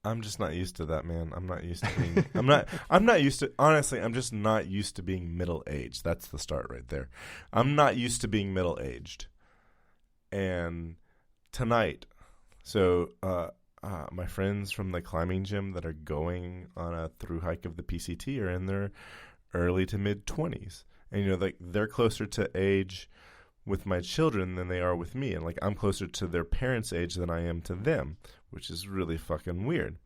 I'm just not used to that, man. I'm not used to being. I'm not used to. Honestly, I'm just not used to being middle aged. That's the start right there. I'm not used to being middle aged. And tonight, so my friends from the climbing gym that are going on a through hike of the PCT are in their early to mid 20s, and like they're closer to age with my children than they are with me, and like I'm closer to their parents' age than I am to them, which is really fucking weird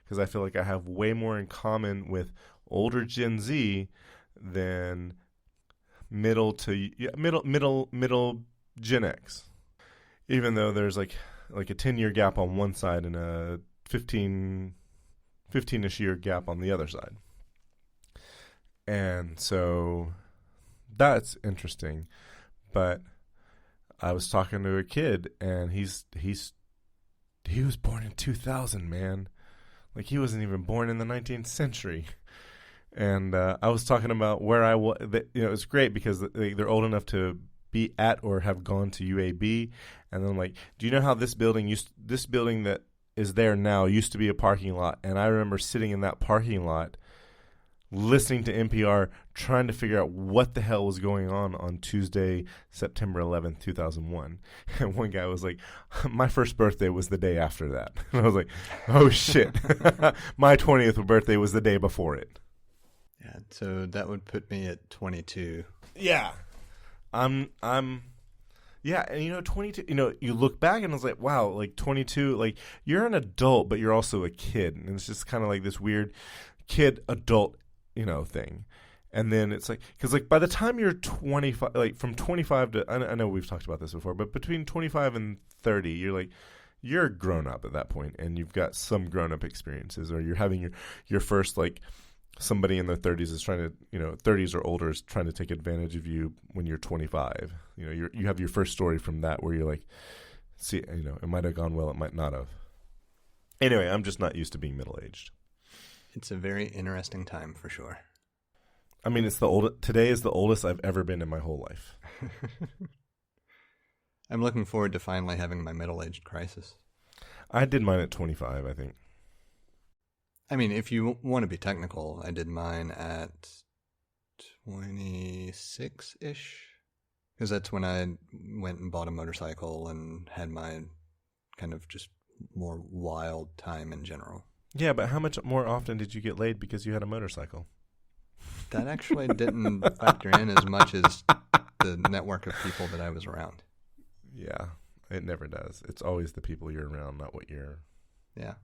because I feel like I have way more in common with older Gen Z than middle Gen X, even though there's like a 10-year gap on one side and a 15-ish year gap on the other side. And so that's interesting. But I was talking to a kid, and he was born in 2000, man. Like, he wasn't even born in the 19th century. And I was talking about where I was. It's great because they're old enough to be at or have gone to UAB. And then I'm like, do you know how this building that is there now used to be a parking lot? And I remember sitting in that parking lot listening to NPR, trying to figure out what the hell was going on Tuesday, September 11th, 2001. And one guy was like, my first birthday was the day after that. And I was like, oh, shit. My 20th birthday was the day before it. Yeah, so that would put me at 22. Yeah. Yeah, and 22, you look back and it's like, wow, like 22, like you're an adult, but you're also a kid. And it's just kind of like this weird kid-adult thing. And then it's like, because like by the time you're 25, like from 25 to, I know we've talked about this before, but between 25 and 30, you're grown up at that point, and you've got some grown up experiences, or you're having your first, like, somebody in their 30s is trying to, 30s or older is trying to take advantage of you when you're 25. You have your first story from that where you're like, see, it might have gone well, it might not have. Anyway, I'm just not used to being middle aged. It's a very interesting time for sure. I mean, today is the oldest I've ever been in my whole life. I'm looking forward to finally having my middle-aged crisis. I did mine at 25, I think. I mean, if you want to be technical, I did mine at 26-ish. Because that's when I went and bought a motorcycle and had my kind of just more wild time in general. Yeah, but how much more often did you get laid because you had a motorcycle? That actually didn't factor in as much as the network of people that I was around. Yeah, it never does. It's always the people you're around, not what you're... Yeah.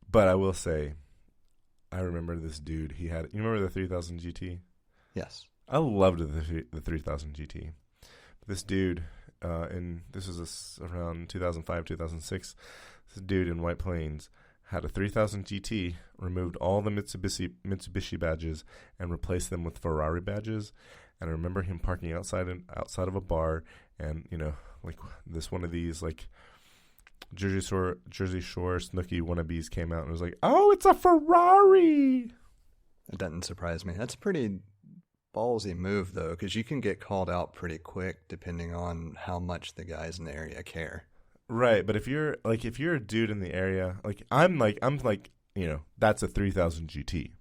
But I will say, I remember this dude. You remember the 3000 GT? Yes. I loved the 3000 GT. This dude, this was around 2005, 2006, this dude in White Plains had a 3000 GT, removed all the Mitsubishi badges, and replaced them with Ferrari badges. And I remember him parking outside of a bar, and like this one of these like Jersey Shore Snooki wannabes came out and was like, "Oh, it's a Ferrari." It doesn't surprise me. That's a pretty ballsy move, though, because you can get called out pretty quick depending on how much the guys in the area care. Right, but if you're a dude in the area, I'm like, that's a 3000 GT.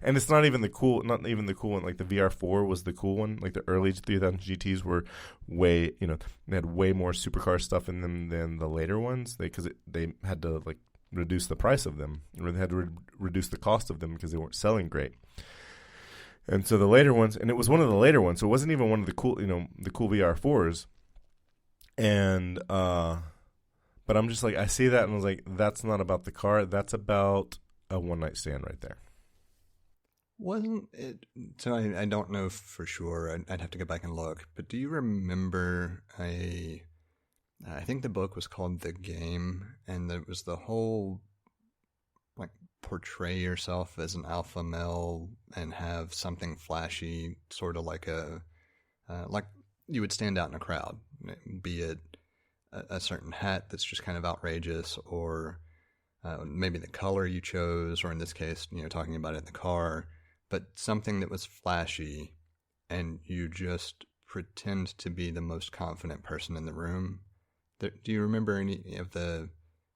And it's not even the cool one. Like the VR4 was the cool one. Like the early 3000 GTs were way, they had way more supercar stuff in them than the later ones. Because they had to like reduce the price of them, or they had to reduce the cost of them because they weren't selling great. And so the later ones, and it was one of the later ones, so it wasn't even one of the cool, the cool VR4s. And but I'm just like, I see that and I was like, that's not about the car. That's about a one night stand right there. Wasn't it? So I don't know for sure. I'd have to go back and look. But do you remember I think the book was called The Game, and it was the whole like portray yourself as an alpha male and have something flashy, sort of like like you would stand out in a crowd, be it a certain hat that's just kind of outrageous, or maybe the color you chose, or in this case, talking about it in the car. But something that was flashy, and you just pretend to be the most confident person in the room. Do you remember any of the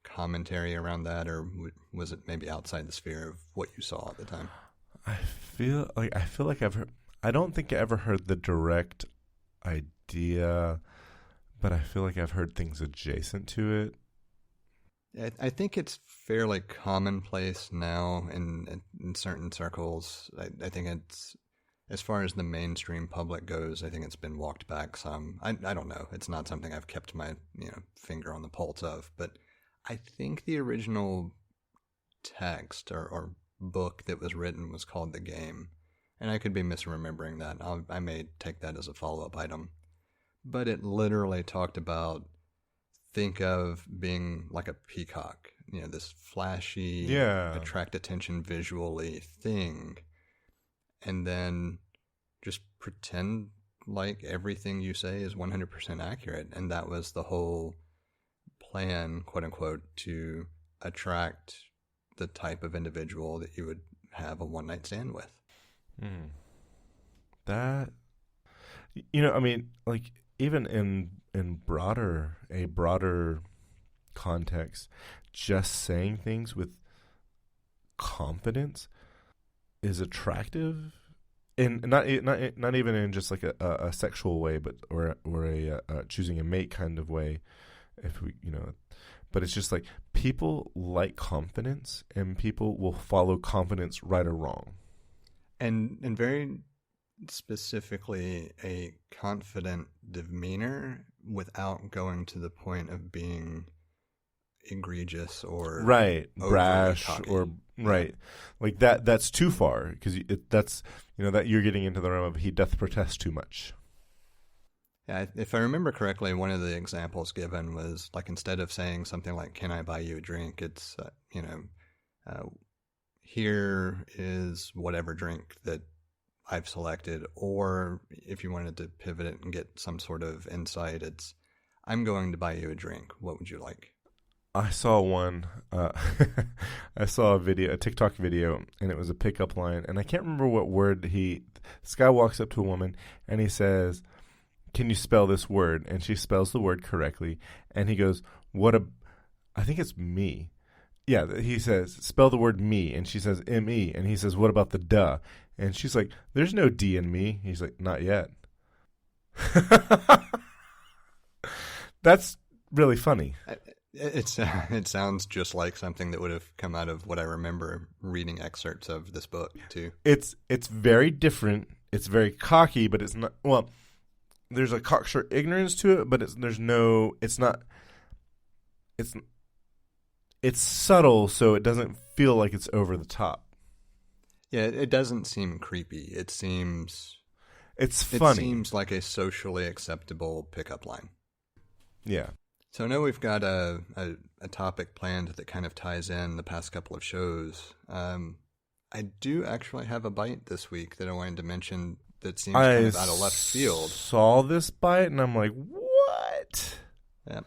commentary around that, or was it maybe outside the sphere of what you saw at the time? I feel like I've heard. I don't think I ever heard the direct idea, but I feel like I've heard things adjacent to it. I think it's fairly commonplace now in certain circles. I think it's, as far as the mainstream public goes, I think it's been walked back some. I don't know. It's not something I've kept my finger on the pulse of, but I think the original text or book that was written was called The Game, and I could be misremembering that. I may take that as a follow-up item, but it literally talked about, think of being like a peacock, this flashy, attract attention visually thing, and then just pretend like everything you say is 100% accurate. And that was the whole plan, quote unquote, to attract the type of individual that you would have a one-night stand with. That, I mean, like, even in a broader context, just saying things with confidence is attractive, and not even in just like a sexual way, but or a choosing a mate kind of way. If we, but it's just like people like confidence, and people will follow confidence right or wrong, and very specifically a confident demeanor without going to the point of being egregious or brash cocky. Or like that's too far, because that's that you're getting into the realm of he doth protest too much. Yeah, if I remember correctly, one of the examples given was like, instead of saying something like, "Can I buy you a drink?" it's here is whatever drink that I've selected. Or if you wanted to pivot it and get some sort of insight, it's, "I'm going to buy you a drink. What would you like?" I saw one. I saw a TikTok video, and it was a pickup line, and I can't remember what word this guy walks up to a woman, and he says, "Can you spell this word?" And she spells the word correctly, and he goes, I think it's me. Yeah, he says, "Spell the word me," and she says M-E, and he says, "What about the duh?" And she's like, "There's no D in me." He's like, "Not yet." That's really funny. It sounds just like something that would have come out of what I remember reading excerpts of this book too. It's very different. It's very cocky, but it's not. Well, there's a cocksure ignorance to it, but it's subtle, so it doesn't feel like it's over the top. Yeah, it doesn't seem creepy. It's funny. It seems like a socially acceptable pickup line. Yeah. So I know we've got a topic planned that kind of ties in the past couple of shows. I do actually have a bite this week that I wanted to mention that seems kind of out of left field. I saw this bite, and I'm like, what? Yeah.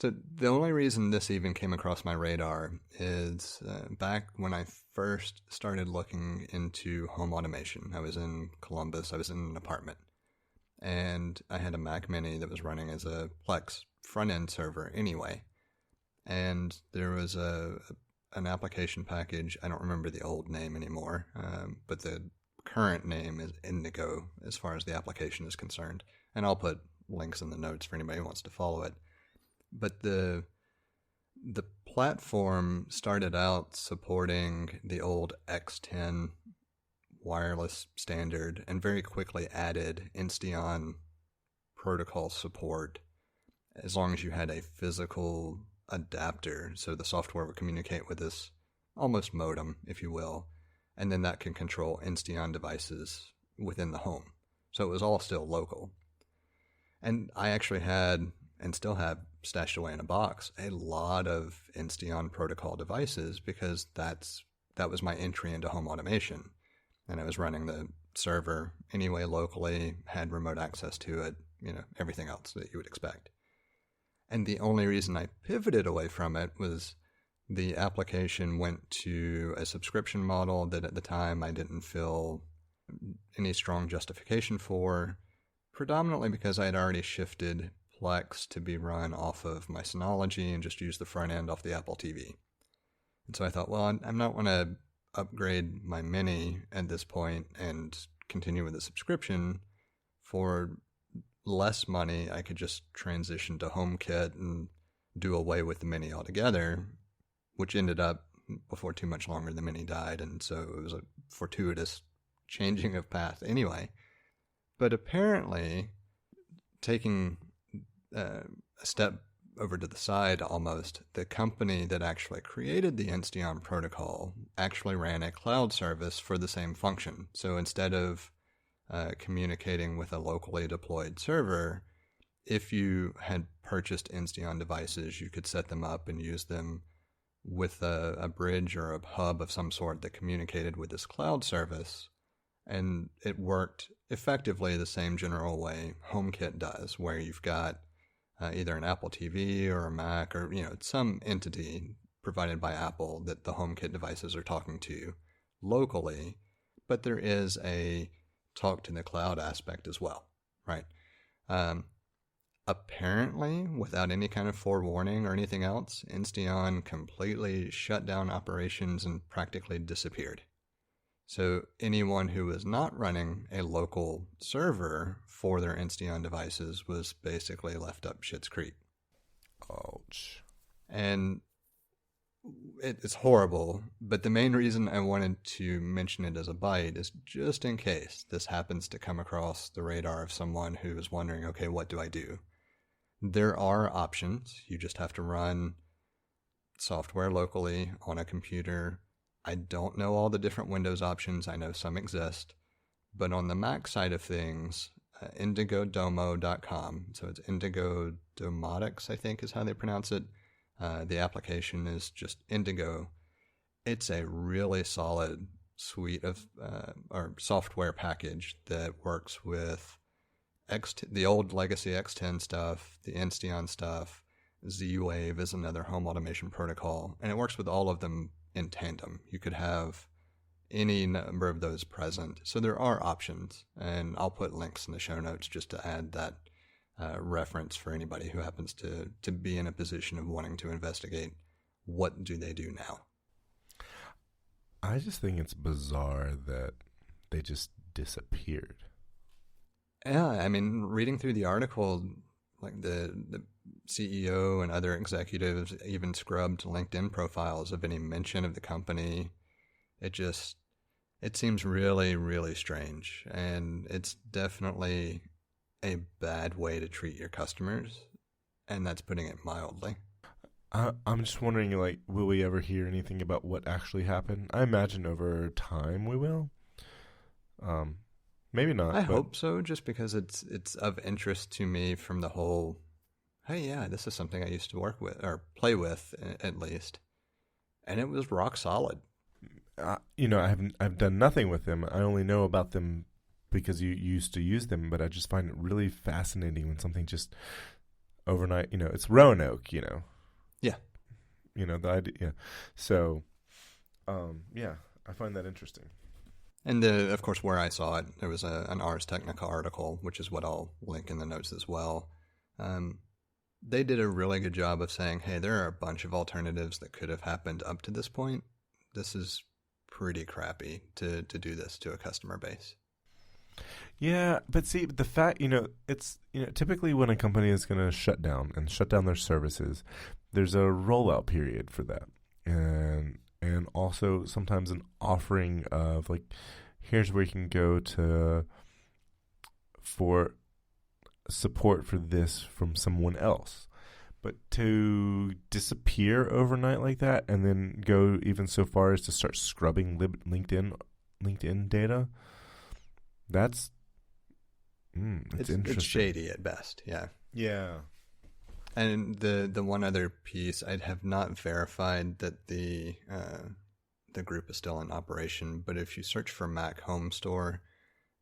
So the only reason this even came across my radar is back when I first started looking into home automation. I was in Columbus. I was in an apartment, and I had a Mac Mini that was running as a Plex front-end server anyway. And there was an application package. I don't remember the old name anymore, but the current name is Indigo as far as the application is concerned. And I'll put links in the notes for anybody who wants to follow it. But the platform started out supporting the old X10 wireless standard and very quickly added Insteon protocol support as long as you had a physical adapter. So the software would communicate with this almost modem, if you will, and then that can control Insteon devices within the home. So it was all still local. And I actually had, and still have stashed away in a box, a lot of Insteon protocol devices because that was my entry into home automation. And I was running the server anyway locally, had remote access to it, everything else that you would expect. And the only reason I pivoted away from it was the application went to a subscription model that at the time I didn't feel any strong justification for, predominantly because I had already shifted complex to be run off of my Synology and just use the front end off the Apple TV. And so I thought, well, I'm not going to upgrade my Mini at this point and continue with the subscription. For less money, I could just transition to HomeKit and do away with the Mini altogether, which ended up, before too much longer, the Mini died, and so it was a fortuitous changing of path anyway. But apparently, taking a step over to the side almost, the company that actually created the Insteon protocol actually ran a cloud service for the same function. So instead of communicating with a locally deployed server, if you had purchased Insteon devices, you could set them up and use them with a bridge or a hub of some sort that communicated with this cloud service. And it worked effectively the same general way HomeKit does, where you've got either an Apple TV or a Mac or some entity provided by Apple that the HomeKit devices are talking to locally, but there is a talk to the cloud aspect as well, right? Apparently, without any kind of forewarning or anything else, Insteon completely shut down operations and practically disappeared. So anyone who was not running a local server for their Insteon devices was basically left up shit's creek. Ouch. And it's horrible, but the main reason I wanted to mention it as a byte is just in case this happens to come across the radar of someone who is wondering, okay, what do I do? There are options. You just have to run software locally on a computer. I don't know all the different Windows options. I know some exist. But on the Mac side of things, indigodomo.com, so it's Indigo Domotics, I think is how they pronounce it. The application is just Indigo. It's a really solid suite of or software package that works with the old legacy X10 stuff, the Insteon stuff. Z-Wave is another home automation protocol, and it works with all of them in tandem. You could have any number of those present. So there are options, and I'll put links in the show notes just to add that reference for anybody who happens to be in a position of wanting to investigate what do they do now. I just think it's bizarre that they just disappeared. Yeah, I mean, reading through the article, like the CEO and other executives even scrubbed LinkedIn profiles of any mention of the company. It seems really, really strange, and it's definitely a bad way to treat your customers, and that's putting it mildly. I'm just wondering, like, will we ever hear anything about what actually happened? I imagine over time we will. Maybe not. I hope so, just because it's of interest to me from the whole, hey, yeah, this is something I used to work with, or play with, at least. And it was rock solid. I've done nothing with them. I only know about them because you used to use them, but I just find it really fascinating when something just overnight, it's Roanoke, Yeah. The idea, yeah. So, yeah, I find that interesting. And of course, where I saw it, there was an Ars Technica article, which is what I'll link in the notes as well. They did a really good job of saying, hey, there are a bunch of alternatives that could have happened up to this point. This is pretty crappy to do this to a customer base. Yeah, but see, the fact, it's, typically when a company is going to shut down their services, there's a rollout period for that. And also sometimes an offering of, like, here's where you can go for support for this from someone else. But to disappear overnight like that and then go even so far as to start scrubbing LinkedIn data, that's it's interesting. It's shady at best, yeah. Yeah. And the one other piece, I have not verified that the group is still in operation, but if you search for Mac Home Store,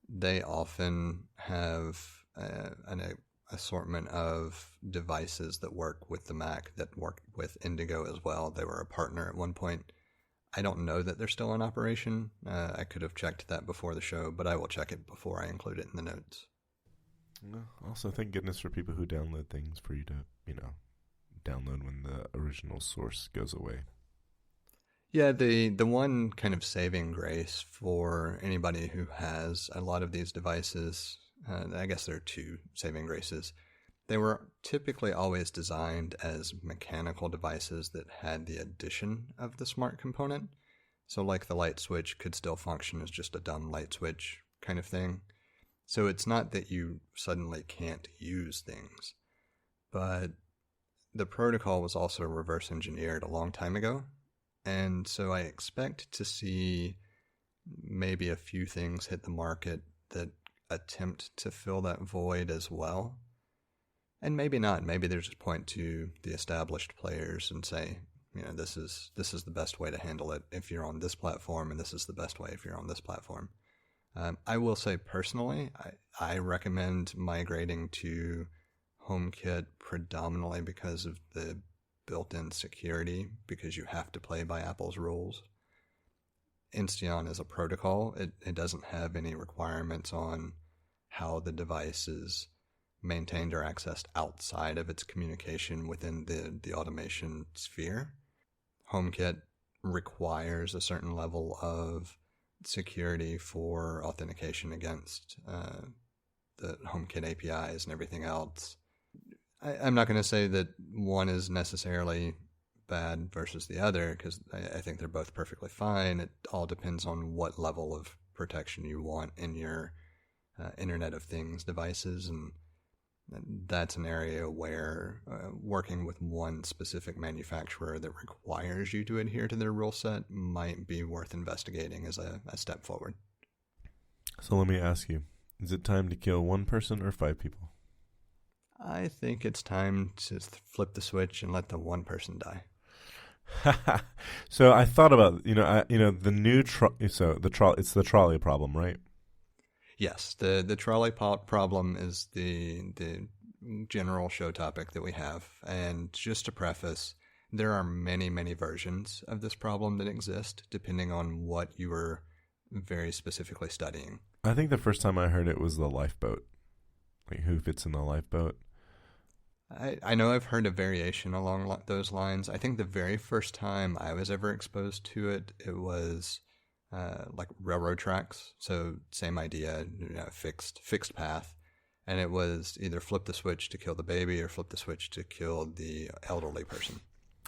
they often have an assortment of devices that work with the Mac that work with Indigo as well. They were a partner at one point. I don't know that they're still in operation. I could have checked that before the show, but I will check it before I include it in the notes. Well, also, thank goodness for people who download things for you to, download when the original source goes away. Yeah, the one kind of saving grace for anybody who has a lot of these devices, I guess there are two saving graces. They were typically always designed as mechanical devices that had the addition of the smart component. So like the light switch could still function as just a dumb light switch kind of thing. So it's not that you suddenly can't use things, but the protocol was also reverse engineered a long time ago. And so I expect to see maybe a few things hit the market that attempt to fill that void as well. And maybe not. Maybe they just point to the established players and say, this is the best way to handle it if you're on this platform, and this is the best way if you're on this platform. I will say personally, I recommend migrating to HomeKit predominantly because of the built-in security, because you have to play by Apple's rules. Insteon is a protocol. It doesn't have any requirements on how the device is maintained or accessed outside of its communication within the automation sphere. HomeKit requires a certain level of security for authentication against the HomeKit APIs and everything else. I'm not going to say that one is necessarily bad versus the other, because I think they're both perfectly fine. It all depends on what level of protection you want in your Internet of Things devices, and that's an area where working with one specific manufacturer that requires you to adhere to their rule set might be worth investigating as a step forward. So let me ask you, is it time to kill one person or 5 people? I think it's time to flip the switch and let the one person die. So I thought about, the new it's the trolley problem, right? Yes, the trolley problem is the general show topic that we have. And just to preface, there are many, many versions of this problem that exist, depending on what you were very specifically studying. I think the first time I heard it was the lifeboat. Like, who fits in the lifeboat? I know I've heard a variation along those lines. I think the very first time I was ever exposed to it, it was like railroad tracks. So same idea, fixed path. And it was either flip the switch to kill the baby or flip the switch to kill the elderly person.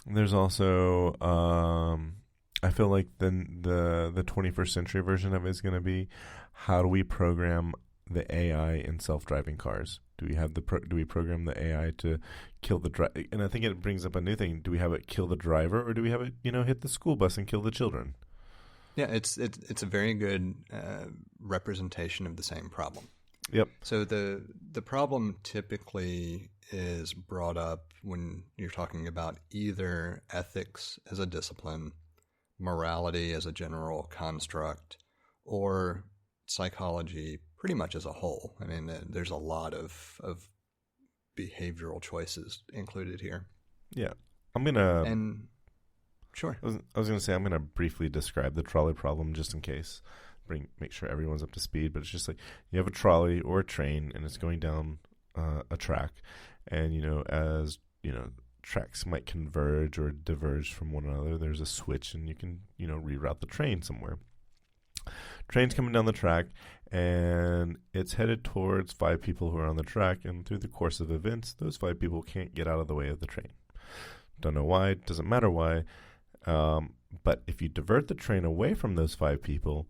There's also, I feel like the 21st century version of it is going to be, how do we program the AI in self-driving cars? Do we have do we program the AI to kill the driver? And I think it brings up a new thing. Do we have it kill the driver, or do we have it, hit the school bus and kill the children? Yeah, it's a very good representation of the same problem. Yep. So the problem typically is brought up when you're talking about either ethics as a discipline, morality as a general construct, or psychology pretty much as a whole. I mean, there's a lot of behavioral choices included here. Yeah. Sure. I was going to say, I'm going to briefly describe the trolley problem just in case, make sure everyone's up to speed. But it's just like, you have a trolley or a train, and it's going down a track. And, as, tracks might converge or diverge from one another, there's a switch, and you can, reroute the train somewhere. Train's coming down the track, and it's headed towards 5 people who are on the track, and through the course of events, those 5 people can't get out of the way of the train. Don't know why, doesn't matter why, but if you divert the train away from those 5 people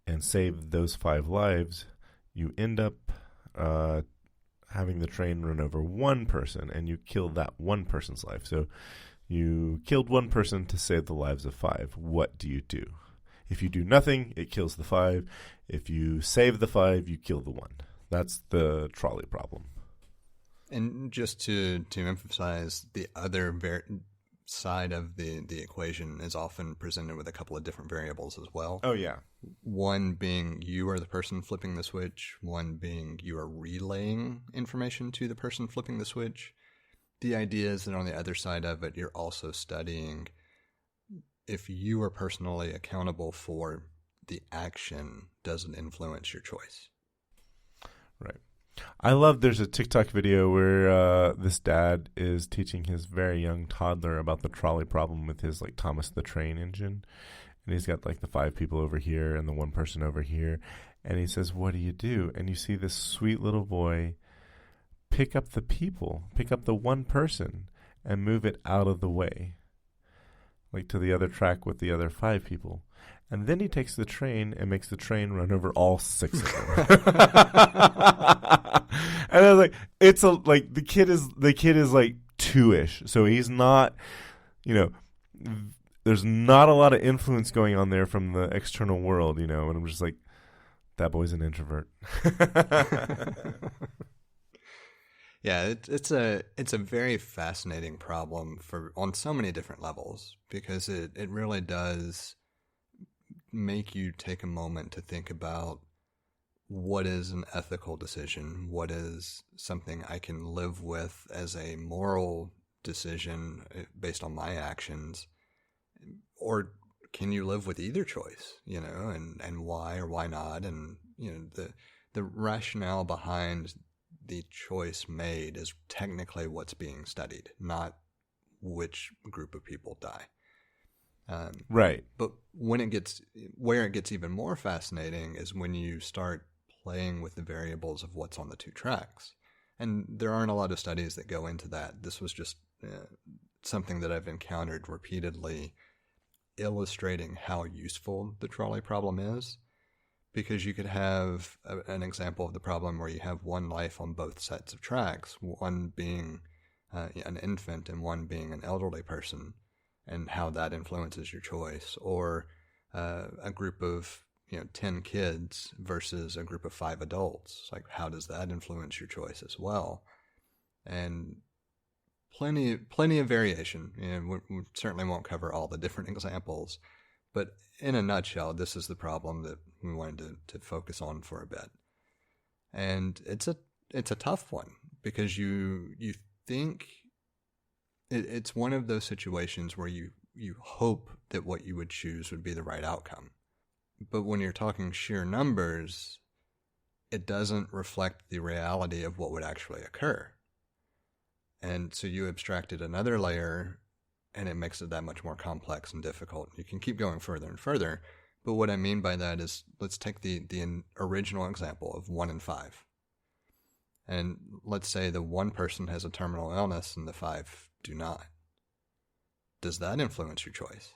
and save those 5 lives, you end up having the train run over one person, and you kill that one person's life. So you killed one person to save the lives of 5. What do you do? If you do nothing, it kills the 5. If you save the 5, you kill the 1. That's the trolley problem. And just to emphasize, the other side of the equation is often presented with a couple of different variables as well. Oh, yeah. One being you are the person flipping the switch. One being you are relaying information to the person flipping the switch. The idea is that on the other side of it, you're also studying if you are personally accountable for the action, does it influence your choice? Right. I love there's a TikTok video where this dad is teaching his very young toddler about the trolley problem with his like Thomas the Train engine. And he's got like the 5 people over here and the 1 person over here. And he says, "What do you do?" And you see this sweet little boy pick up the 1 person and move it out of the way, like to the other track with the other 5 people. And then he takes the train and makes the train run over all 6 of them. And I was like, the kid is like 2-ish. So he's not, there's not a lot of influence going on there from the external world, and I'm just like, that boy's an introvert. Yeah, it's a very fascinating problem on so many different levels, because it really does make you take a moment to think about what is an ethical decision, what is something I can live with as a moral decision based on my actions, or can you live with either choice, and why or why not, and the rationale behind the choice made is technically what's being studied, not which group of people die. Right. But where it gets even more fascinating is when you start playing with the variables of what's on the 2 tracks. And there aren't a lot of studies that go into that. This was just something that I've encountered repeatedly, illustrating how useful the trolley problem is. Because you could have an example of the problem where you have 1 life on both sets of tracks, one being an infant and one being an elderly person, and how that influences your choice, or a group of 10 kids versus a group of 5 adults. Like, how does that influence your choice as well? And plenty of variation. We certainly won't cover all the different examples, but in a nutshell, this is the problem that we wanted to focus on for a bit. And it's a tough one, because you think it's one of those situations where you hope that what you would choose would be the right outcome. But when you're talking sheer numbers, it doesn't reflect the reality of what would actually occur. And so you abstracted another layer, and it makes it that much more complex and difficult. You can keep going further and further, but what I mean by that is, let's take the original example of 1 in 5. And let's say the 1 person has a terminal illness and the 5 do not. Does that influence your choice?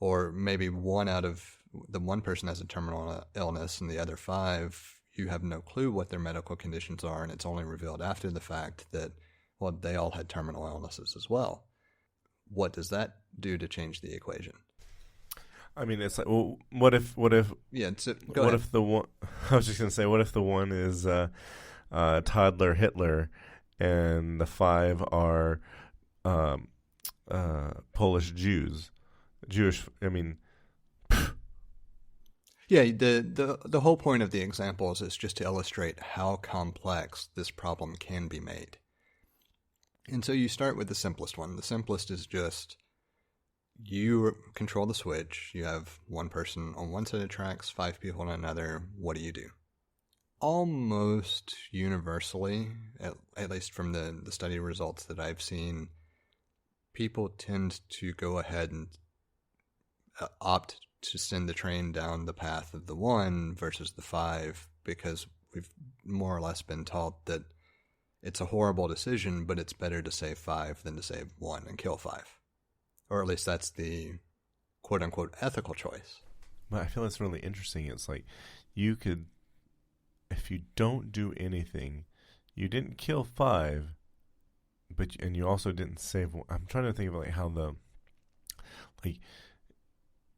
Or maybe 1 out of the 1 person has a terminal illness and the other 5, you have no clue what their medical conditions are, and it's only revealed after the fact that, well, they all had terminal illnesses as well. What does that do to change the equation? I mean, it's like, well, what if yeah, go ahead. If the one, I was just going to say, what if the one is toddler Hitler and the 5 are Polish Jewish, I mean. Yeah, the whole point of the examples is just to illustrate how complex this problem can be made. And so you start with the simplest one. The simplest is just, you control the switch. You have 1 person on 1 set of tracks, 5 people on another. What do you do? Almost universally, at least from the study results that I've seen, people tend to go ahead and opt to send the train down the path of the 1 versus the 5, because we've more or less been taught that it's a horrible decision, but it's better to save 5 than to save 1 and kill 5. Or at least that's the quote-unquote ethical choice. But I feel it's really interesting. It's like, you could, if you don't do anything, you didn't kill 5, and you also didn't save 1. I'm trying to think of like how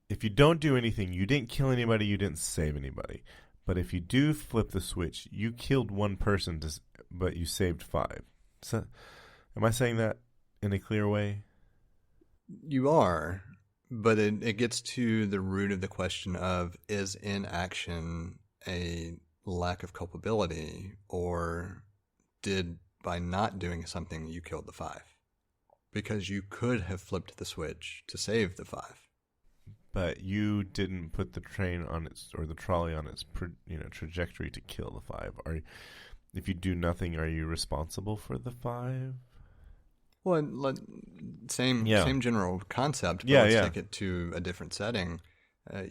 if you don't do anything, you didn't kill anybody, you didn't save anybody. But if you do flip the switch, you killed 1 person, but you saved 5. So, am I saying that in a clear way? You are, but it gets to the root of the question of, is inaction a lack of culpability, or did by not doing something you killed the 5? Because you could have flipped the switch to save the 5. but you didn't put the train on its or the trolley on its trajectory to kill the 5. If you do nothing, are you responsible for the 5? Well, same general concept, but let's take it to a different setting.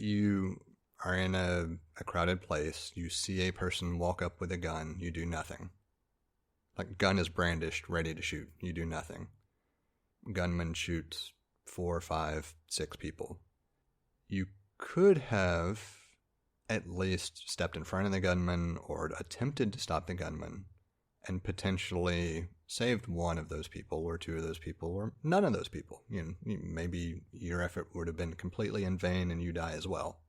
You are in a crowded place. You see a person walk up with a gun. You do nothing. Like, gun is brandished, ready to shoot. You do nothing. Gunman shoots 4, 5, 6 people. You could have at least stepped in front of the gunman or attempted to stop the gunman and potentially saved one of those people or 2 of those people or none of those people. Maybe your effort would have been completely in vain and you die as well.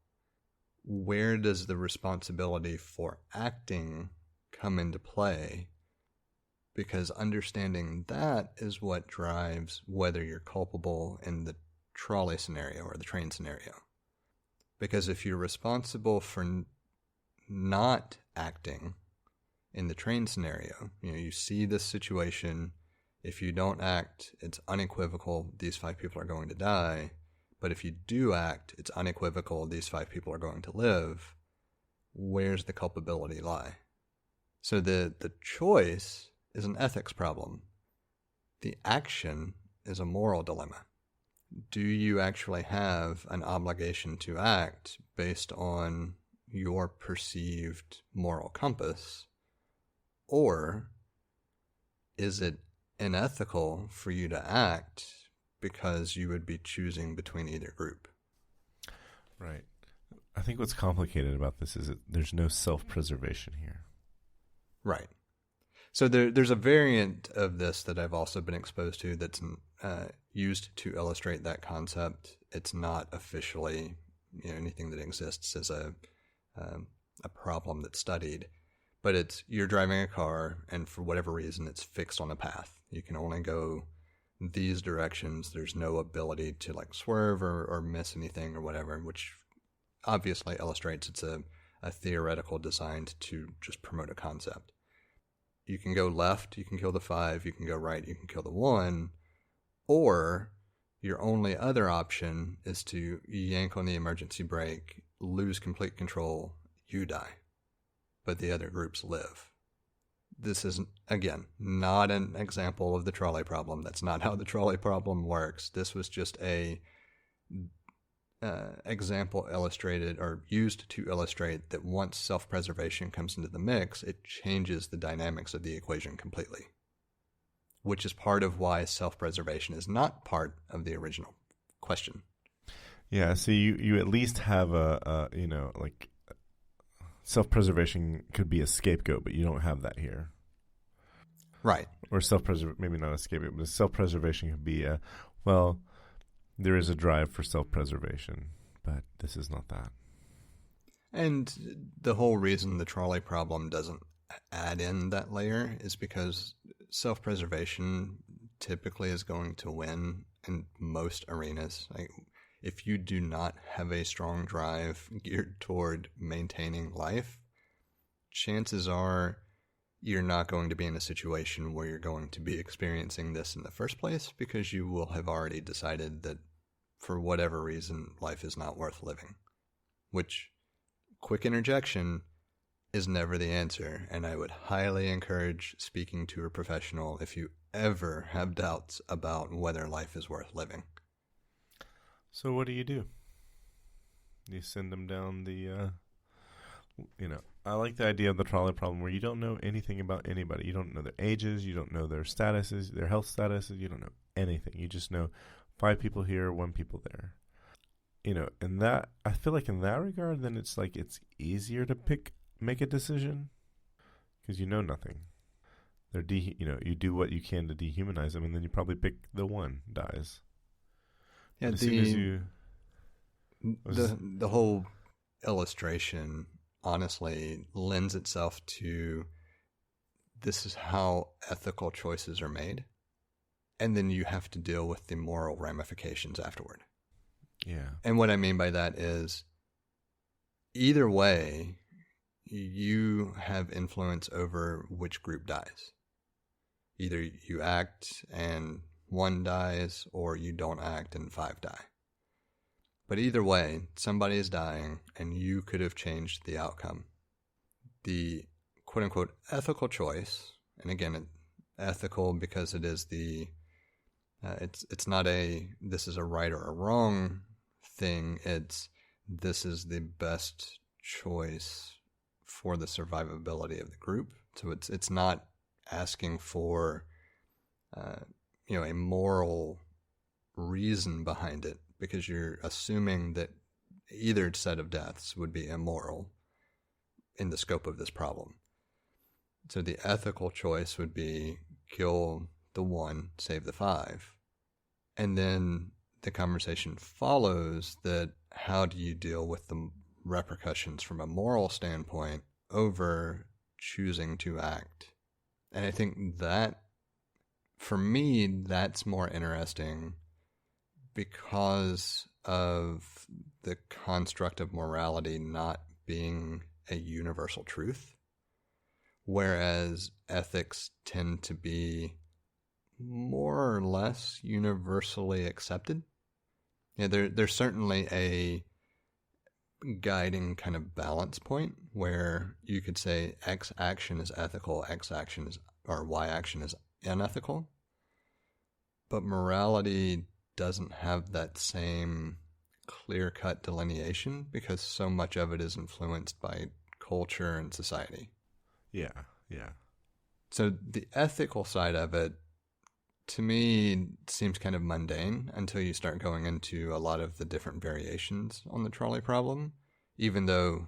Where does the responsibility for acting come into play? Because understanding that is what drives whether you're culpable in the trolley scenario or the train scenario. Because if you're responsible for not acting in the train scenario, you see this situation, if you don't act, it's unequivocal, these 5 people are going to die. But if you do act, it's unequivocal, these 5 people are going to live. Where's the culpability lie? So the choice is an ethics problem. The action is a moral dilemma. Do you actually have an obligation to act based on your perceived moral compass? Or is it unethical for you to act because you would be choosing between either group? Right. I think what's complicated about this is that there's no self-preservation here. Right. So there's a variant of this that I've also been exposed to that's used to illustrate that concept. It's not officially anything that exists as a problem that's studied, but it's you're driving a car and for whatever reason it's fixed on a path. You can only go these directions. There's no ability to like swerve or miss anything or whatever, which obviously illustrates it's a theoretical designed to just promote a concept. You can go left, you can kill the 5, you can go right, you can kill the 1, or your only other option is to yank on the emergency brake, lose complete control, you die, but the other groups live. This is, again, not an example of the trolley problem. That's not how the trolley problem works. This was just a example illustrated or used to illustrate that once self-preservation comes into the mix, it changes the dynamics of the equation completely, which is part of why self-preservation is not part of the original question. Yeah, so you at least have like self-preservation could be a scapegoat, but you don't have that here. Right. Or maybe not a scapegoat, but self-preservation could be there is a drive for self-preservation, but this is not that. And the whole reason the trolley problem doesn't add in that layer is because self-preservation typically is going to win in most arenas. Like, if you do not have a strong drive geared toward maintaining life, chances are you're not going to be in a situation where you're going to be experiencing this in the first place because you will have already decided that for whatever reason, life is not worth living. Which, quick interjection, is never the answer, and I would highly encourage speaking to a professional if you ever have doubts about whether life is worth living. So what do? You send them down the, I like the idea of the trolley problem where you don't know anything about anybody. You don't know their ages, you don't know their statuses, their health statuses, you don't know anything. You just know 5 people here, 1 people there. And that, I feel like in that regard, then it's like it's easier to make a decision because you know nothing. They're you do what you can to dehumanize them, and then you probably pick the one dies. Yeah, as soon as you the whole illustration honestly lends itself to this is how ethical choices are made, and then you have to deal with the moral ramifications afterward. Yeah. And what I mean by that is either way, you have influence over which group dies. Either you act and 1 dies, or you don't act and 5 die. But either way, somebody is dying, and you could have changed the outcome. The quote-unquote ethical choice, and again, ethical because it is it's not this is a right or a wrong thing. It's this is the best choice for the survivability of the group. So it's not asking for a moral reason behind it, because you're assuming that either set of deaths would be immoral in the scope of this problem. So the ethical choice would be kill the 1, save the 5. And then the conversation follows that how do you deal with the repercussions from a moral standpoint over choosing to act? And I think that, for me, that's more interesting because of the construct of morality not being a universal truth, whereas ethics tend to be more or less universally accepted. Yeah, there's certainly a guiding kind of balance point where you could say X action is ethical, or Y action is unethical. But morality doesn't have that same clear-cut delineation because so much of it is influenced by culture and society. Yeah. So the ethical side of it, to me, seems kind of mundane until you start going into a lot of the different variations on the trolley problem, even though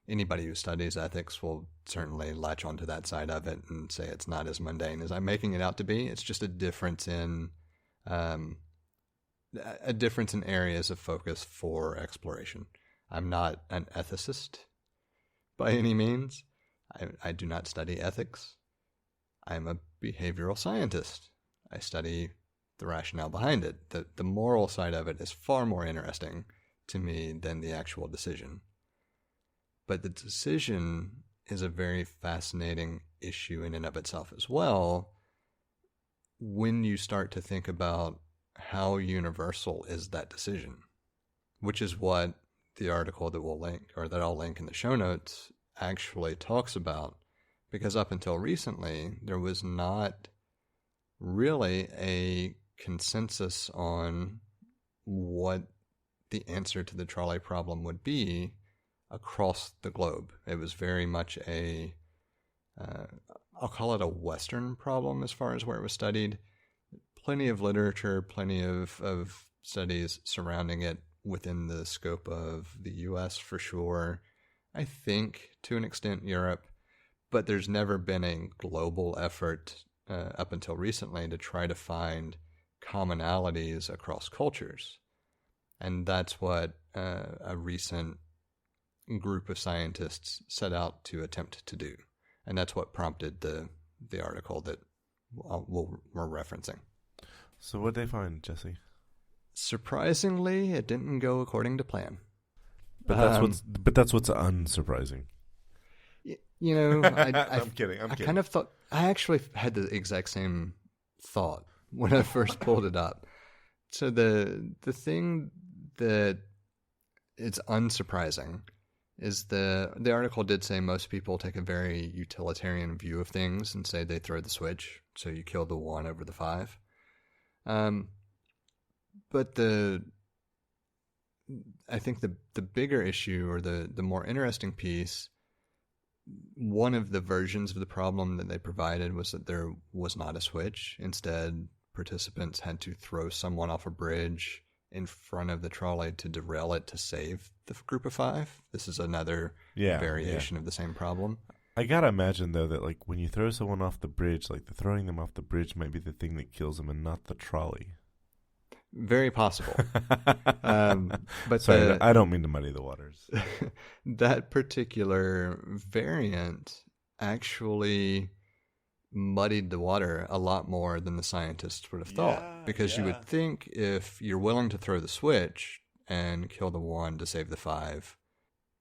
anybody who studies ethics will certainly latch onto that side of it and say it's not as mundane as I'm making it out to be. It's just a difference in areas of focus for exploration. I'm not an ethicist by any means. I do not study ethics. I'm a behavioral scientist. I study the rationale behind it. The moral side of it is far more interesting to me than the actual decision. But the decision is a very fascinating issue in and of itself as well when you start to think about how universal is that decision, which is what the article that we'll link, or that I'll link in the show notes, actually talks about. Because up until recently, there was not really a consensus on what the answer to the trolley problem would be across the globe. It was very much I'll call it a Western problem as far as where it was studied. Plenty of literature, plenty of studies surrounding it within the scope of the U.S. for sure. I think to an extent Europe, but there's never been a global effort up until recently to try to find commonalities across cultures. And that's what a recent group of scientists set out to attempt to do. And that's what prompted the article that we're referencing. So what did they find, Jesse? Surprisingly, it didn't go according to plan. But that's what's unsurprising. You know, I'm kidding. I kind of thought, I actually had the exact same thought when I first pulled it up. So the thing that it's unsurprising is the article did say most people take a very utilitarian view of things and say they throw the switch, so you kill the 1 over the 5. But I think the bigger issue, or the more interesting piece, one of the versions of the problem that they provided was that there was not a switch. Instead, participants had to throw someone off a bridge in front of the trolley to derail it to save the group of 5. This is another variation of the same problem. I gotta imagine, though, that like when you throw someone off the bridge, like the throwing them off the bridge might be the thing that kills them and not the trolley. Very possible. But sorry, I don't mean to muddy the waters. That particular variant actually muddied the water a lot more than the scientists would have thought. Because you would think if you're willing to throw the switch and kill the 1 to save the 5,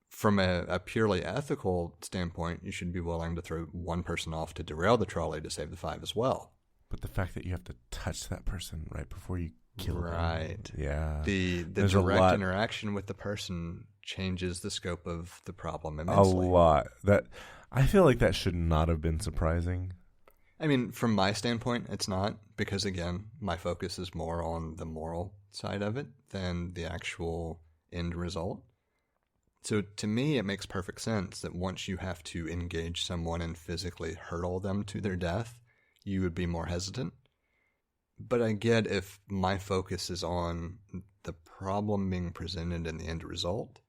from a purely ethical standpoint, you should be willing to throw one person off to derail the trolley to save the 5 as well. But the fact that you have to touch that person right before you kill right. them. Yeah. The There's direct interaction with the person changes the scope of the problem immensely. A lot. That I feel like that should not have been surprising. I mean, from my standpoint, it's not, because again, my focus is more on the moral side of it than the actual end result. So to me, it makes perfect sense that once you have to engage someone and physically hurtle them to their death, you would be more hesitant. But I get if my focus is on the problem being presented in the end result,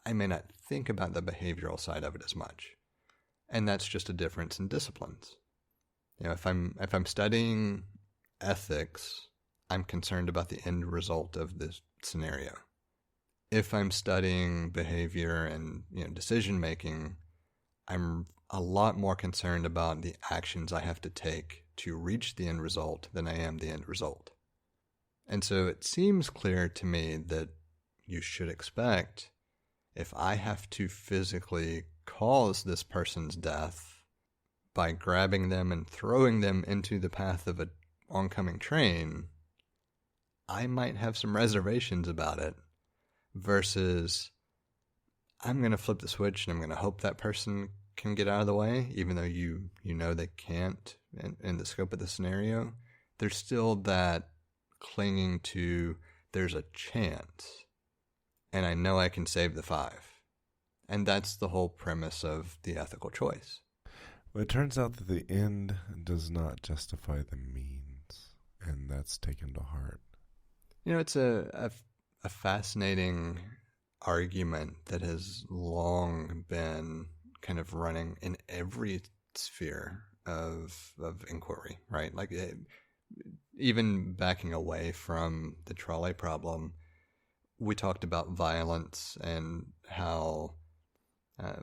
I may not think about the behavioral side of it as much. And that's just a difference in disciplines. You know, if I'm studying ethics, I'm concerned about the end result of this scenario. If I'm studying behavior and decision making, I'm a lot more concerned about the actions I have to take to reach the end result than I am the end result. And so it seems clear to me that you should expect, if I have to physically cause this person's death by grabbing them and throwing them into the path of an oncoming train, I might have some reservations about it, versus I'm going to flip the switch and I'm going to hope that person can get out of the way, even though you know they can't in the scope of the scenario. There's still that clinging to, there's a chance, and I know I can save the 5. And that's the whole premise of the ethical choice. Well, it turns out that the end does not justify the means, and that's taken to heart. It's a fascinating argument that has long been kind of running in every sphere of inquiry, right? Like even backing away from the trolley problem, we talked about violence and how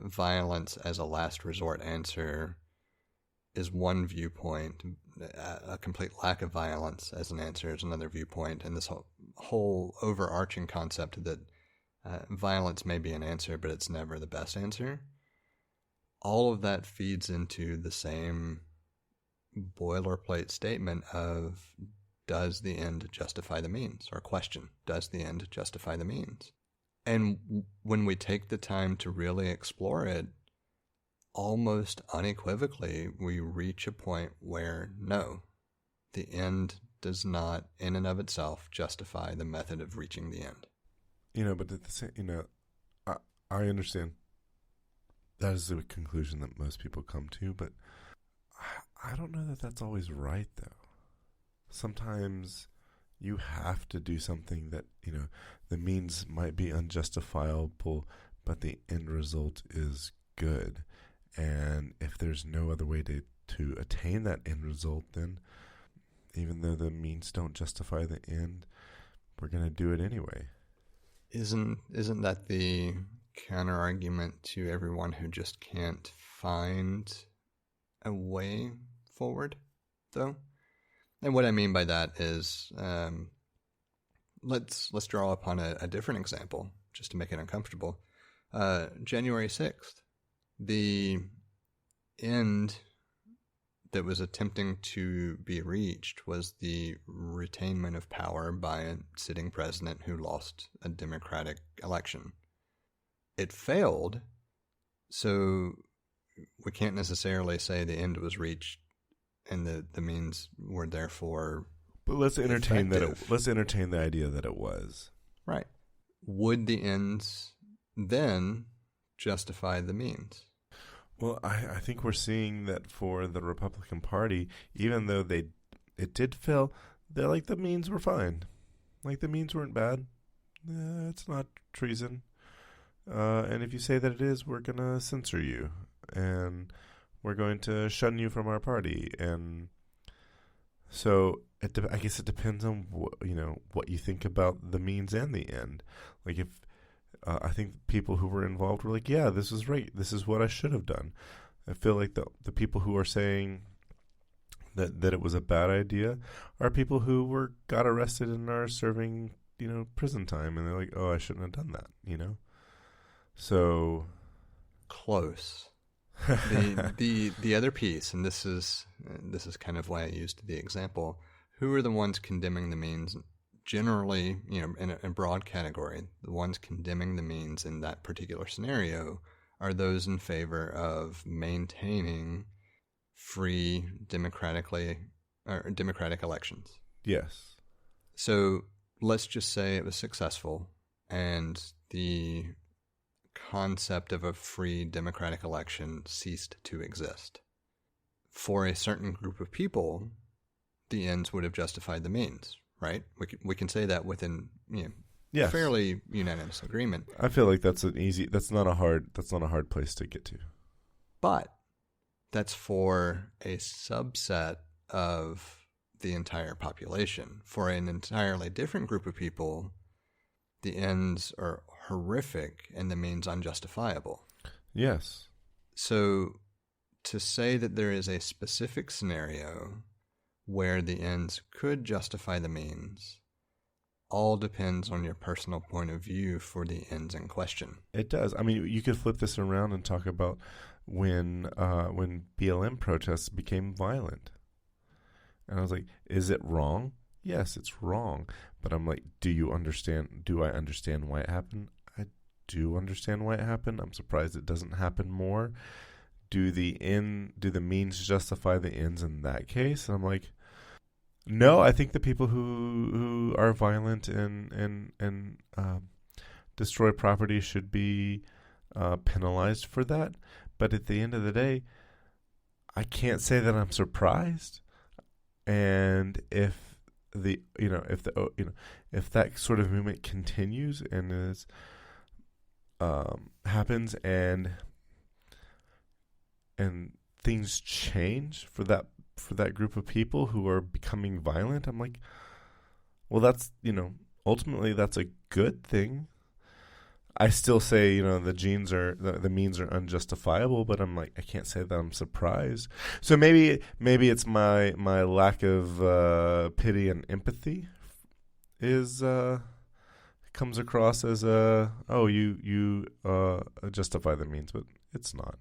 violence as a last resort answer is one viewpoint. A complete lack of violence as an answer is another viewpoint. And this whole overarching concept that violence may be an answer, but it's never the best answer. All of that feeds into the same boilerplate statement of, does the end justify the means? Or question, does the end justify the means? And when we take the time to really explore it, almost unequivocally, we reach a point where no, the end does not in and of itself justify the method of reaching the end. But at the same, I understand that is the conclusion that most people come to, but I don't know that that's always right, though. Sometimes you have to do something that, the means might be unjustifiable, but the end result is good. And if there's no other way to attain that end result, then even though the means don't justify the end, we're going to do it anyway. Isn't that the counter argument to everyone who just can't find a way forward, though? And what I mean by that is, let's draw upon a different example, just to make it uncomfortable. January 6th, the end that was attempting to be reached was the retainment of power by a sitting president who lost a democratic election. It failed, so we can't necessarily say the end was reached and the means were therefore. But let's entertain effective. let's entertain the idea that it was. Right. Would the ends then justify the means? Well, I think we're seeing that for the Republican Party, even though it did fail, they're like, the means were fine. Like, the means weren't bad. It's not treason. And if you say that it is, we're going to censor you. And we're going to shun you from our party. And so I guess it depends on what you think about the means and the end. Like, if I think people who were involved were like, yeah, this is right. This is what I should have done. I feel like the people who are saying that it was a bad idea are people who got arrested and are serving, prison time. And they're like, oh, I shouldn't have done that, So close. The other piece, and this is kind of why I used the example, who are the ones condemning the means generally, in a broad category, the ones condemning the means in that particular scenario are those in favor of maintaining free democratic elections. Yes. So let's just say it was successful and the concept of a free democratic election ceased to exist. For a certain group of people, the ends would have justified the means, right? We can say that within Yes. fairly unanimous agreement. I feel like that's not a hard place to get to. But that's for a subset of the entire population. For an entirely different group of people, the ends are horrific and the means unjustifiable. Yes. So to say that there is a specific scenario where the ends could justify the means all depends on your personal point of view for the ends in question. It does. I mean, you could flip this around and talk about when BLM protests became violent. And I was like, is it wrong? Yes, it's wrong. But I'm like, do I understand why it happened? I do understand why it happened. I'm surprised it doesn't happen more. Do the means justify the ends in that case? And I'm like, no, I think the people who are violent and destroy property should be penalized for that. But at the end of the day, I can't say that I'm surprised. And if that sort of movement continues and happens and things change for that group of people who are becoming violent, I'm like, well, that's, ultimately that's a good thing. I still say, the means are unjustifiable, but I'm like, I can't say that I'm surprised. So maybe it's my lack of pity and empathy comes across as you justify the means, but it's not.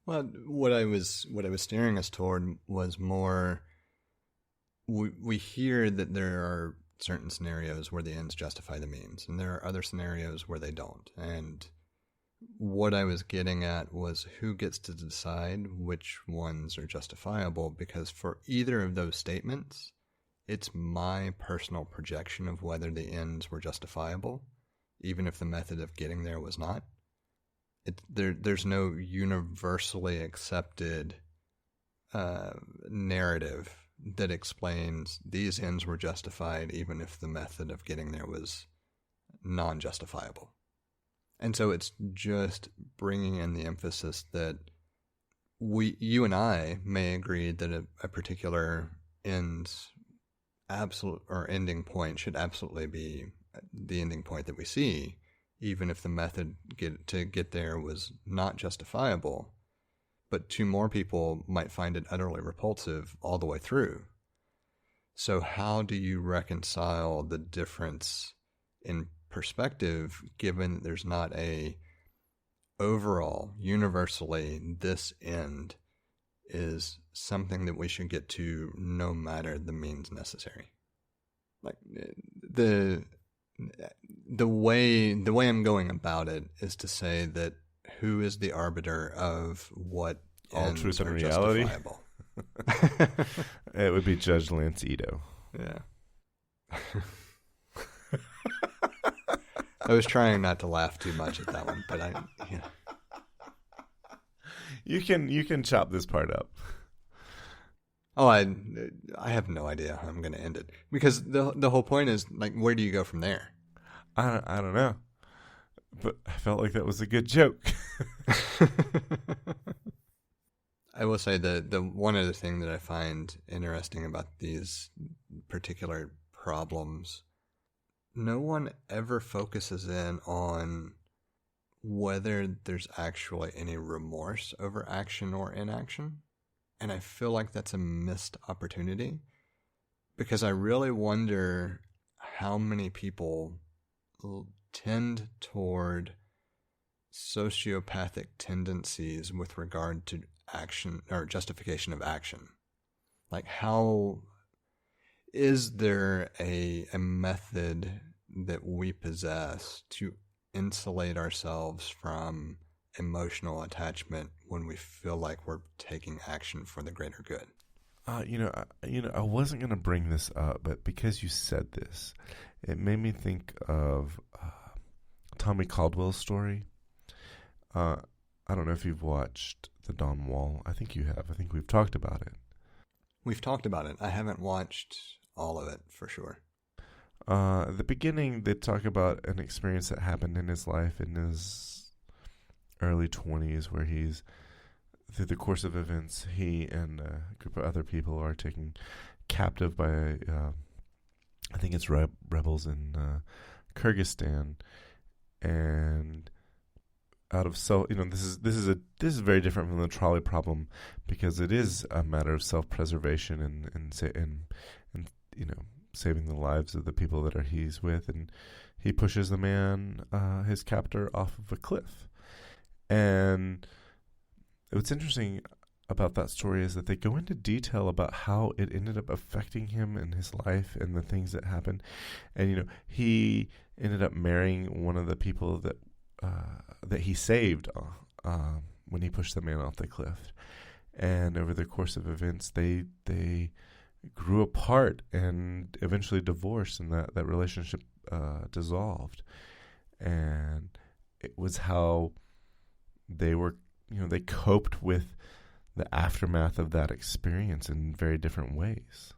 Well, what I was steering us toward was more. We hear that there are certain scenarios where the ends justify the means, and there are other scenarios where they don't. And what I was getting at was who gets to decide which ones are justifiable, because for either of those statements, it's my personal projection of whether the ends were justifiable, even if the method of getting there was not. There's no universally accepted narrative that explains these ends were justified even if the method of getting there was non-justifiable. And so it's just bringing in the emphasis that you and I may agree that a particular ending point should absolutely be the ending point that we see, even if the method to get there was not justifiable. But two more people might find it utterly repulsive all the way through. So how do you reconcile the difference in perspective, given that there's not a overall, universally, this end is something that we should get to no matter the means necessary? Like the way I'm going about it is to say that who is the arbiter of what all ends truth and are reality? Justifiable? It would be Judge Lance Ito. Yeah. I was trying not to laugh too much at that one, but You can chop this part up. Oh, I have no idea how I'm going to end it, because the whole point is, like, where do you go from there? I don't know, but I felt like that was a good joke. I will say the one other thing that I find interesting about these particular problems, no one ever focuses in on whether there's actually any remorse over action or inaction. And I feel like that's a missed opportunity, because I really wonder how many people tend toward sociopathic tendencies with regard to action or justification of action. Like, how is there a method that we possess to insulate ourselves from emotional attachment when we feel like we're taking action for the greater good? I wasn't going to bring this up, but because you said this, it made me think of Tommy Caldwell's story. I don't know if you've watched The Dawn Wall. I think you have. I think we've talked about it. We've talked about it. I haven't watched all of it, for sure. At the beginning, they talk about an experience that happened in his life in his early 20s where he's, through the course of events, he and a group of other people are taken captive by, I think it's rebels in Kyrgyzstan, and out of this is very different from the trolley problem because it is a matter of self-preservation and saving the lives of the people that he's with, and he pushes the man, his captor, off of a cliff. And what's interesting about that story is that they go into detail about how it ended up affecting him in his life and the things that happened. And he ended up marrying one of the people that he saved when he pushed the man off the cliff. And over the course of events, they grew apart and eventually divorced, and that relationship dissolved. And it was how they were, they coped with the aftermath of that experience in very different ways.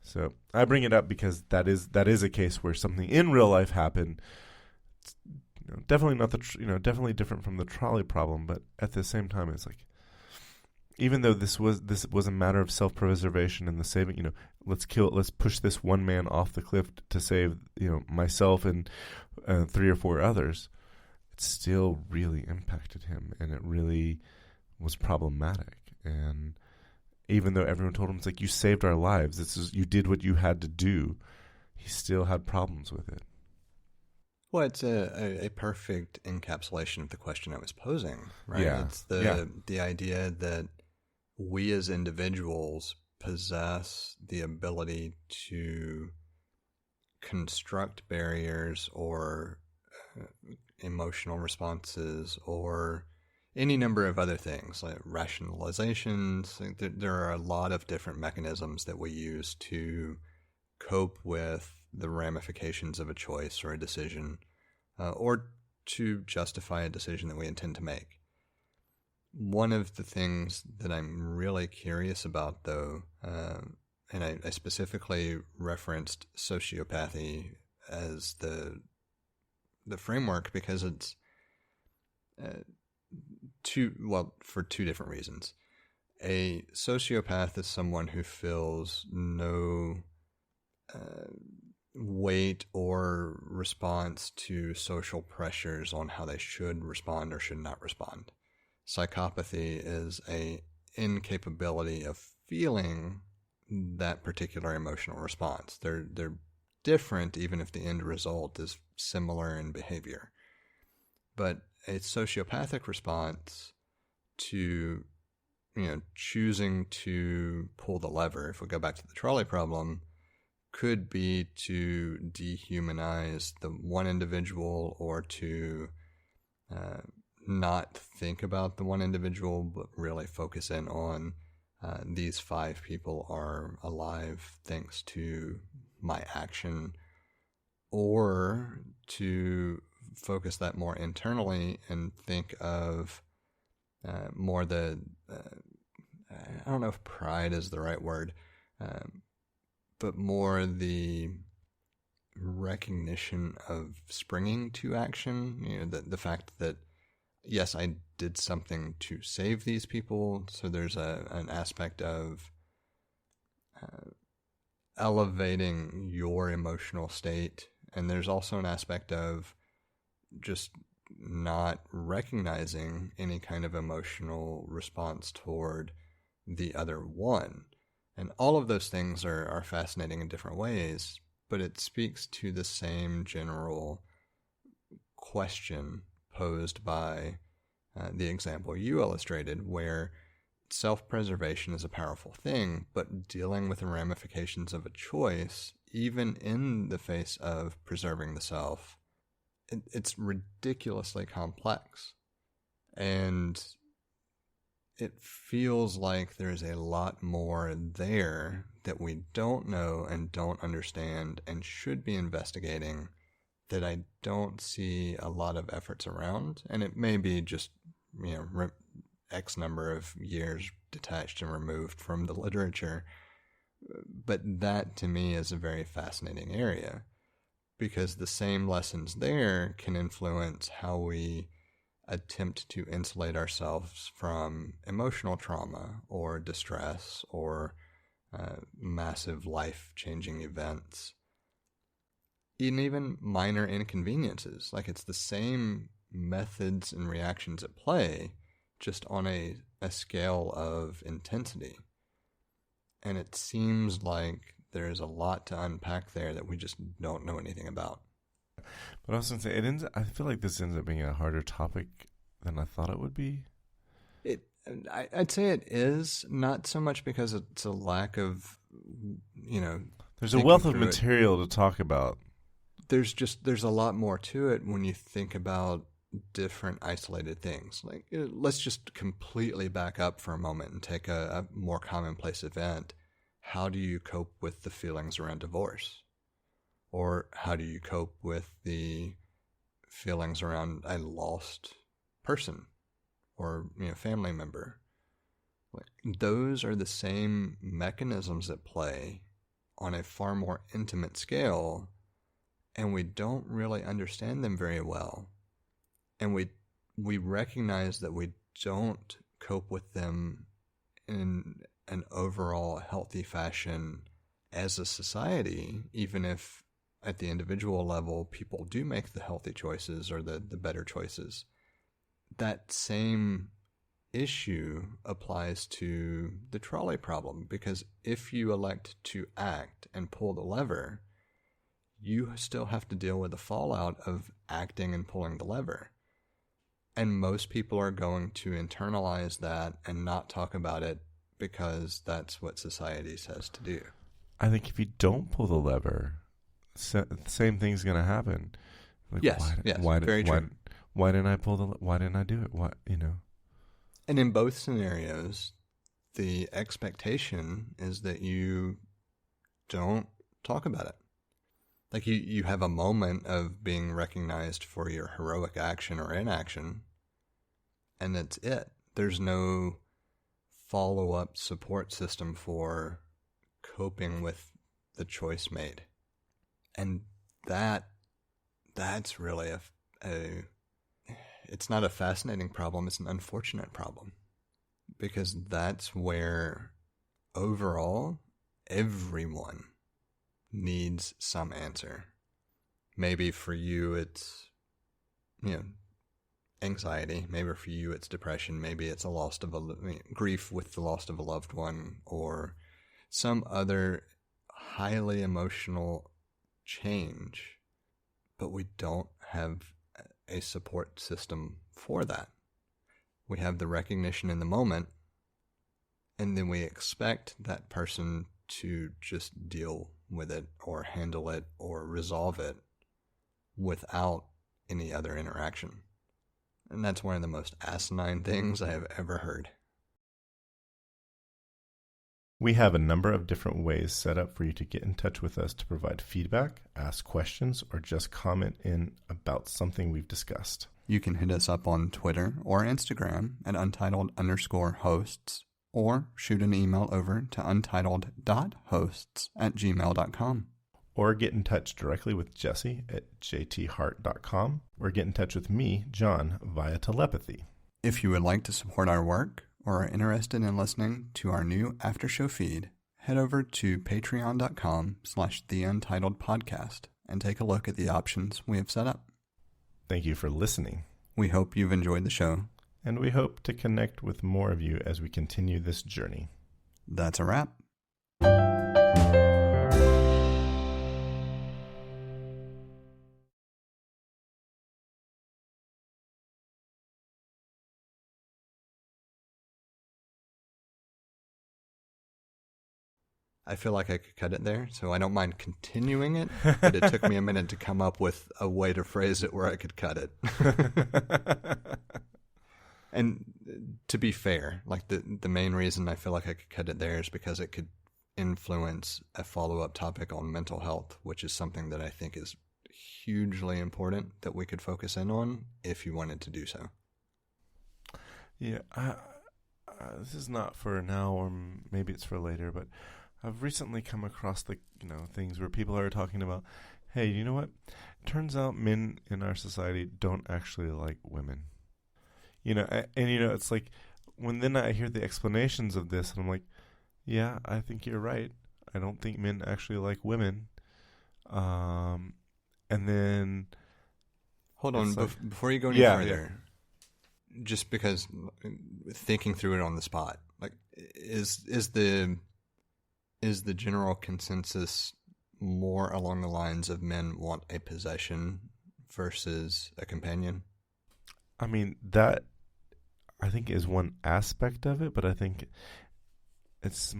So I bring it up because that is a case where something in real life happened. It's, definitely not definitely different from the trolley problem, but at the same time, it's like, even though this was a matter of self-preservation and the saving, let's push this one man off the cliff to save, myself and 3 or 4 others, it still really impacted him, and it really was problematic. And even though everyone told him, it's like, you saved our lives, you did what you had to do, he still had problems with it. Well, it's a perfect encapsulation of the question I was posing, right? Yeah. It's the idea that we as individuals possess the ability to construct barriers or emotional responses or any number of other things like rationalizations. There are a lot of different mechanisms that we use to cope with the ramifications of a choice or a decision, or to justify a decision that we intend to make. One of the things that I'm really curious about, though, and I specifically referenced sociopathy as the framework because it's for 2 different reasons. A sociopath is someone who feels no weight or response to social pressures on how they should respond or should not respond. Psychopathy is a incapability of feeling that particular emotional response. They're different, even if the end result is similar in behavior. But a sociopathic response to, choosing to pull the lever, if we go back to the trolley problem, could be to dehumanize the one individual or to not think about the one individual, but really focus in on these 5 people are alive thanks to my action, or to focus that more internally and think of more I don't know if pride is the right word, but more the recognition of springing to action, the fact that, yes, I did something to save these people, so there's an aspect of elevating your emotional state, and there's also an aspect of just not recognizing any kind of emotional response toward the other one. And all of those things are fascinating in different ways, but it speaks to the same general question posed by the example you illustrated, where self-preservation is a powerful thing, but dealing with the ramifications of a choice, even in the face of preserving the self, it's ridiculously complex. And it feels like there's a lot more there that we don't know and don't understand and should be investigating that I don't see a lot of efforts around. And it may be just, X number of years detached and removed from the literature. But that to me is a very fascinating area, because the same lessons there can influence how we attempt to insulate ourselves from emotional trauma or distress or massive life-changing events, and even minor inconveniences. Like, it's the same methods and reactions at play, just on a scale of intensity. And it seems like there's a lot to unpack there that we just don't know anything about. But I was going to say, I feel like this ends up being a harder topic than I thought it would be. I'd say it is, not so much because it's a lack of, There's a wealth of material to talk about. There's a lot more to it when you think about different isolated things. Like, let's just completely back up for a moment and take a more commonplace event. How do you cope with the feelings around divorce? Or how do you cope with the feelings around a lost person or family member? Like, those are the same mechanisms at play on a far more intimate scale, and we don't really understand them very well. And we recognize that we don't cope with them in an overall healthy fashion as a society, even if at the individual level people do make the healthy choices or the better choices. That same issue applies to the trolley problem, because if you elect to act and pull the lever, you still have to deal with the fallout of acting and pulling the lever. And most people are going to internalize that and not talk about it because that's what society says to do. I think if you don't pull the lever, the same thing's going to happen. Like, yes, very true. Why didn't I why didn't I do it? And in both scenarios, the expectation is that you don't talk about it. Like, you have a moment of being recognized for your heroic action or inaction, and that's it. There's no follow-up support system for coping with the choice made. And that's really it's not a fascinating problem, it's an unfortunate problem. Because that's where overall everyone needs some answer. Maybe for you it's anxiety. Maybe for you it's depression. Maybe it's grief with the loss of a loved one, or some other highly emotional change. But we don't have a support system for that. We have the recognition in the moment, and then we expect that person to just deal with it or handle it or resolve it without any other interaction. And that's one of the most asinine things I have ever heard. We have a number of different ways set up for you to get in touch with us to provide feedback, ask questions, or just comment in about something we've discussed. You can hit us up on Twitter or Instagram at untitled_hosts, or shoot an email over to untitled.hosts@gmail.com. Or get in touch directly with Jesse at jthart.com, or get in touch with me, John, via telepathy. If you would like to support our work or are interested in listening to our new after-show feed, head over to patreon.com/theUntitledPodcast and take a look at the options we have set up. Thank you for listening. We hope you've enjoyed the show. And we hope to connect with more of you as we continue this journey. That's a wrap. I feel like I could cut it there, so I don't mind continuing it, but it took me a minute to come up with a way to phrase it where I could cut it. And to be fair, like the main reason I feel like I could cut it there is because it could influence a follow-up topic on mental health, which is something that I think is hugely important that we could focus in on if you wanted to do so. Yeah, this is not for now, or maybe it's for later, but I've recently come across things where people are talking about, hey, you know what? Turns out men in our society don't actually like women. It's like when then I hear the explanations of this, and I'm like, yeah, I think you're right. I don't think men actually like women. And then hold on, before you go any further, just because thinking through it on the spot, like, is the general consensus more along the lines of men want a possession versus a companion? I mean, that I think is one aspect of it, but I think it's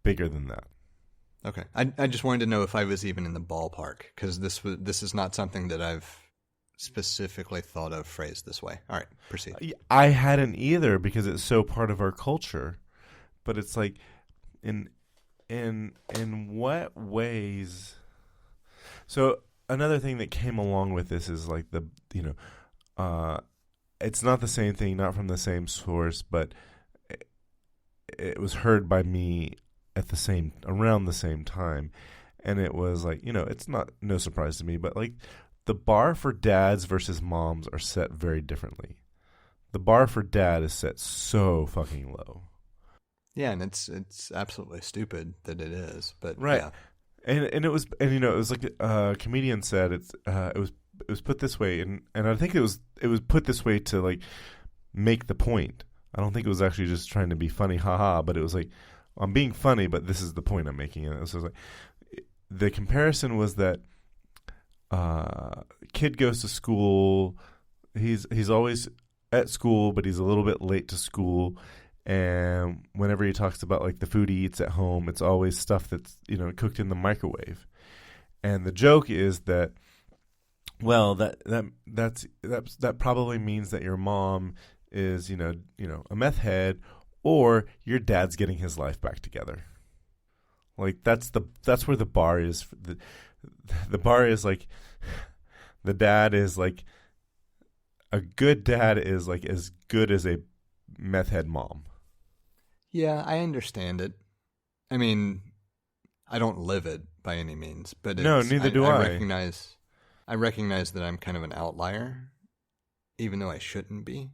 bigger than that. Okay. I just wanted to know if I was even in the ballpark, because this is not something that I've specifically thought of phrased this way. All right, proceed. I hadn't either, because it's so part of our culture. But it's like, in what ways? So another thing that came along with this is like it's not the same thing, not from the same source, but it was heard by me around the same time, and it was like, it's no surprise to me, but like the bar for dads versus moms are set very differently. The bar for dad is set so fucking low. Yeah, and it's absolutely stupid that it is, but right. Yeah. And it was like a comedian said, it was put this way, and I think it was put this way to like make the point. I don't think it was actually just trying to be funny, haha, but it was like, I'm being funny, but this is the point I'm making. And it was like, the comparison was that kid goes to school, he's always at school, but he's a little bit late to school. And whenever he talks about like the food he eats at home, it's always stuff that's cooked in the microwave. And the joke is that, well, that probably means that your mom is a meth head, or your dad's getting his life back together. Like that's where the bar is. The bar is like, the dad is like, a good dad is like as good as a meth head mom. Yeah, I understand it. I mean, I don't live it by any means, but no, neither do I. I recognize that I'm kind of an outlier, even though I shouldn't be.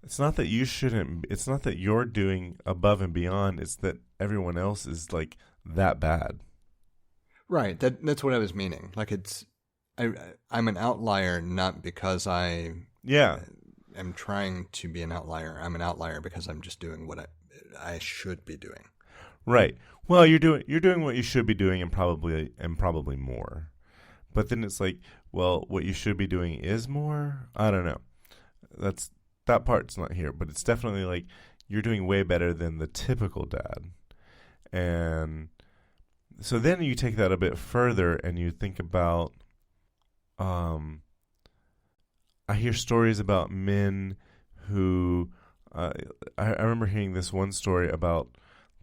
It's not that you shouldn't. It's not that you're doing above and beyond. It's that everyone else is like that bad. Right. That's what I was meaning. Like I'm an outlier not because I am trying to be an outlier. I'm an outlier because I'm just doing what I should be doing. Right. Well, you're doing what you should be doing, and probably more. But then it's like, well, what you should be doing is more? I don't know. That part's not here, but it's definitely like you're doing way better than the typical dad. And so then you take that a bit further and you think about, I hear stories about men who, I remember hearing this one story about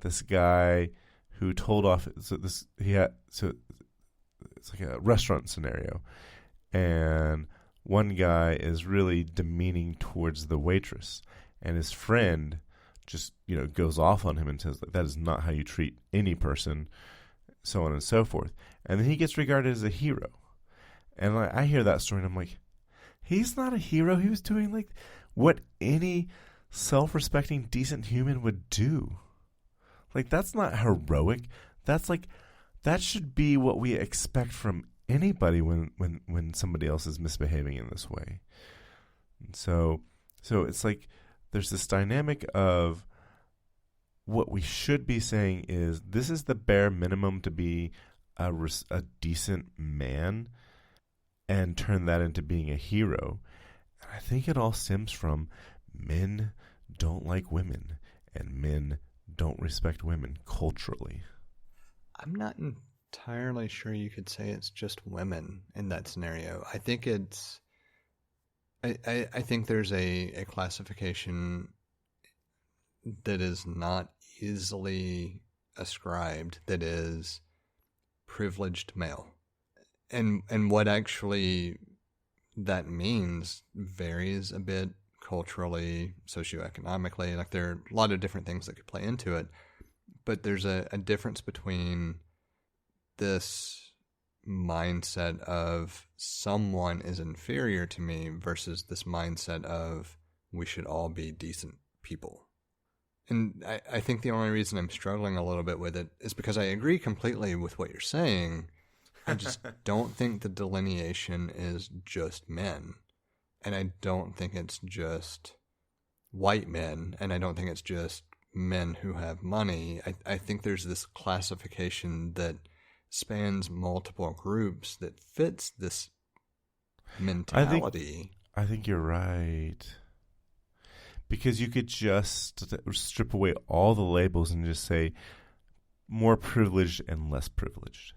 this guy who told off, it's like a restaurant scenario, and one guy is really demeaning towards the waitress, and his friend just goes off on him and says that is not how you treat any person, so on and so forth. And then he gets regarded as a hero. And I hear that story and I'm like, he's not a hero. He was doing like what any self-respecting decent human would do. Like, that's not heroic. That's like, that should be what we expect from anybody when somebody else is misbehaving in this way. And so it's like there's this dynamic of what we should be saying is, this is the bare minimum to be a decent man, and turn that into being a hero. And I think it all stems from men don't like women, and men don't respect women culturally. I'm not entirely sure you could say it's just women in that scenario. I think it's I think there's a classification that is not easily ascribed, that is privileged male. And what actually that means varies a bit culturally, socioeconomically. Like, there are a lot of different things that could play into it. But there's a difference between this mindset of someone is inferior to me versus this mindset of we should all be decent people. And I think the only reason I'm struggling a little bit with it is because I agree completely with what you're saying. I just don't think the delineation is just men. And I don't think it's just white men. And I don't think it's just men who have money. I think there's this classification that spans multiple groups that fits this mentality. I think you're right. Because you could just strip away all the labels and just say more privileged and less privileged.